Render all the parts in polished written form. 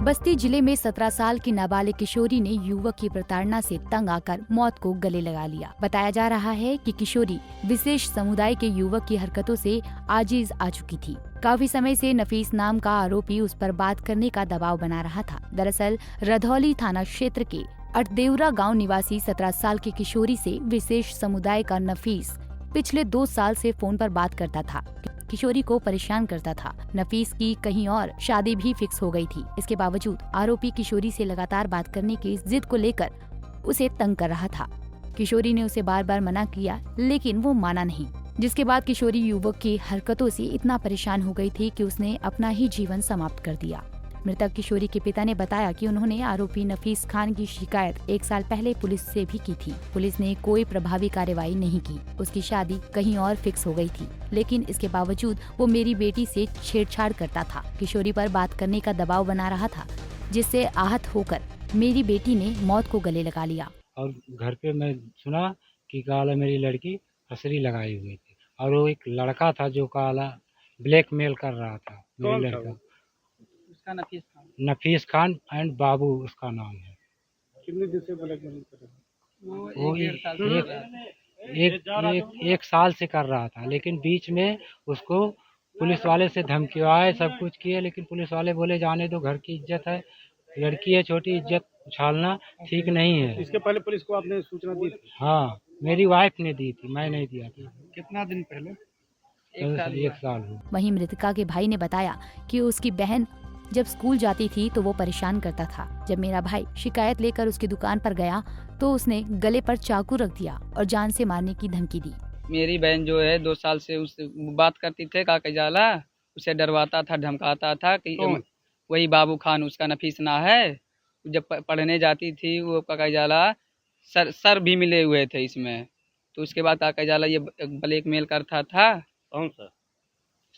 बस्ती जिले में 17 साल की नाबालिग किशोरी ने युवक की प्रताड़ना से तंग आकर मौत को गले लगा लिया। बताया जा रहा है कि किशोरी विशेष समुदाय के युवक की हरकतों से आजीज आ चुकी थी। काफी समय से नफीस नाम का आरोपी उस पर बात करने का दबाव बना रहा था। दरअसल रधौली थाना क्षेत्र के अटदेवरा गांव निवासी 17 साल की किशोरी से विशेष समुदाय का नफीस पिछले 2 साल से फोन पर बात करता था। किशोरी को परेशान करता था। नफीस की कहीं और शादी भी फिक्स हो गई थी। इसके बावजूद आरोपी किशोरी से लगातार बात करने की जिद को लेकर उसे तंग कर रहा था। किशोरी ने उसे बार बार मना किया, लेकिन वो माना नहीं, जिसके बाद किशोरी युवक की हरकतों से इतना परेशान हो गई थी कि उसने अपना ही जीवन समाप्त कर दिया। मृतक किशोरी के पिता ने बताया कि उन्होंने आरोपी नफीस खान की शिकायत 1 साल पहले पुलिस से भी की थी। पुलिस ने कोई प्रभावी कार्रवाई नहीं की। उसकी शादी कहीं और फिक्स हो गई थी, लेकिन इसके बावजूद वो मेरी बेटी से छेड़छाड़ करता था। किशोरी पर बात करने का दबाव बना रहा था, जिससे आहत होकर मेरी बेटी ने मौत को गले लगा लिया। और घर पे मैं सुना कि काला मेरी लड़की फसरी लगाई हुई थी और वो एक लड़का था जो काला ब्लैकमेल कर रहा था मेरी लड़का। नफीस खान एंड बाबू उसका नाम है। कितने दिन से ब्लैकमेल कर रहा है? वो एक साल से कर रहा था, लेकिन बीच में उसको पुलिस वाले से धमकिवाए, सब कुछ किए, लेकिन पुलिस वाले बोले जाने दो, घर की इज्जत है, लड़की है छोटी, इज्जत उछालना ठीक नहीं है। इसके पहले पुलिस को आपने सूचना दी थी? हाँ, मेरी वाइफ ने दी थी, मैं नहीं दिया था। कितना दिन पहले? 1 साल हुआ। वहीं मृतका के भाई ने बताया कि उसकी बहन जब स्कूल जाती थी तो वो परेशान करता था। जब मेरा भाई शिकायत लेकर उसकी दुकान पर गया तो उसने गले पर चाकू रख दिया और जान से मारने की धमकी दी। मेरी बहन जो है 2 साल से उससे बात करती थे, काका जाला उसे डरवाता था, धमकाता था कि वही बाबू खान उसका नफीस ना है। जब पढ़ने जाती थी वो काका जाला सर भी मिले हुए थे इसमें। तो उसके बाद काका जाला ये ब्लैकमेल करता था। कौन सा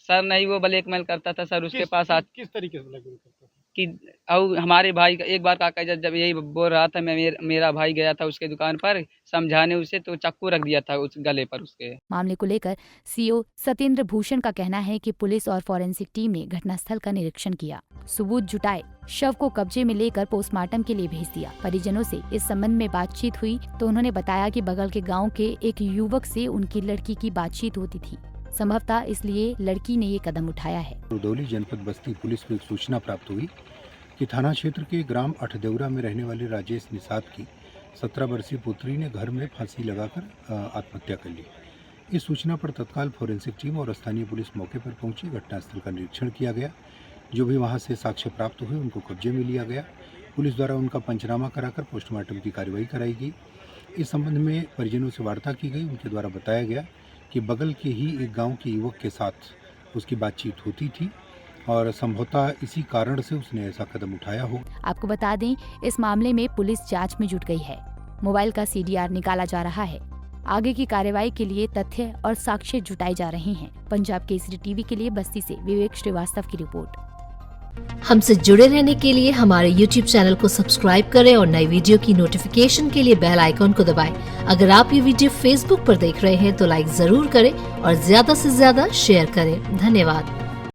सर नहीं, वो ब्लैकमेल करता था सर। उसके पास किस तरीके से ब्लैकमेल करता था? कि और हमारे भाई का एक बार काका जब यही बोल रहा था, मेरा भाई गया था उसके दुकान पर समझाने उसे, तो चाकू रख दिया था उस गले पर उसके। मामले को लेकर सीओ सत्येंद्र भूषण का कहना है कि पुलिस और फॉरेंसिक टीम ने घटनास्थल का निरीक्षण किया, सबूत जुटाए, शव को कब्जे में लेकर पोस्टमार्टम के लिए भेज दिया। परिजनों से इस संबंध में बातचीत हुई तो उन्होंने बताया कि बगल के गाँव के एक युवक से उनकी लड़की की बातचीत होती थी, संभवतः इसलिए लड़की ने ये कदम उठाया है। रधौली जनपद बस्ती पुलिस को एक सूचना प्राप्त हुई कि थाना क्षेत्र के ग्राम अटदेवरा में रहने वाले राजेश निषाद की 17 वर्षीय पुत्री ने घर में फांसी लगाकर आत्महत्या कर ली। इस सूचना पर तत्काल फोरेंसिक टीम और स्थानीय पुलिस मौके पर पहुंची। घटनास्थल का निरीक्षण किया गया। जो भी वहां से साक्ष्य प्राप्त हुए उनको कब्जे में लिया गया। पुलिस द्वारा उनका पंचनामा कराकर पोस्टमार्टम की कार्रवाई कराई गई। इस संबंध में परिजनों से वार्ता की गई। उनके द्वारा बताया गया कि बगल के ही एक गांव के युवक के साथ उसकी बातचीत होती थी और संभवतः इसी कारण से उसने ऐसा कदम उठाया हो। आपको बता दें, इस मामले में पुलिस जांच में जुट गई है। मोबाइल का CDR निकाला जा रहा है। आगे की कार्रवाई के लिए तथ्य और साक्ष्य जुटाए जा रहे हैं। पंजाब केसरी टीवी के लिए बस्ती से विवेक श्रीवास्तव की रिपोर्ट। हमसे जुड़े रहने के लिए हमारे YouTube चैनल को सब्सक्राइब करें और नई वीडियो की नोटिफिकेशन के लिए बेल आइकॉन को दबाएं। अगर आप ये वीडियो Facebook पर देख रहे हैं तो लाइक जरूर करें और ज्यादा से ज्यादा शेयर करें। धन्यवाद।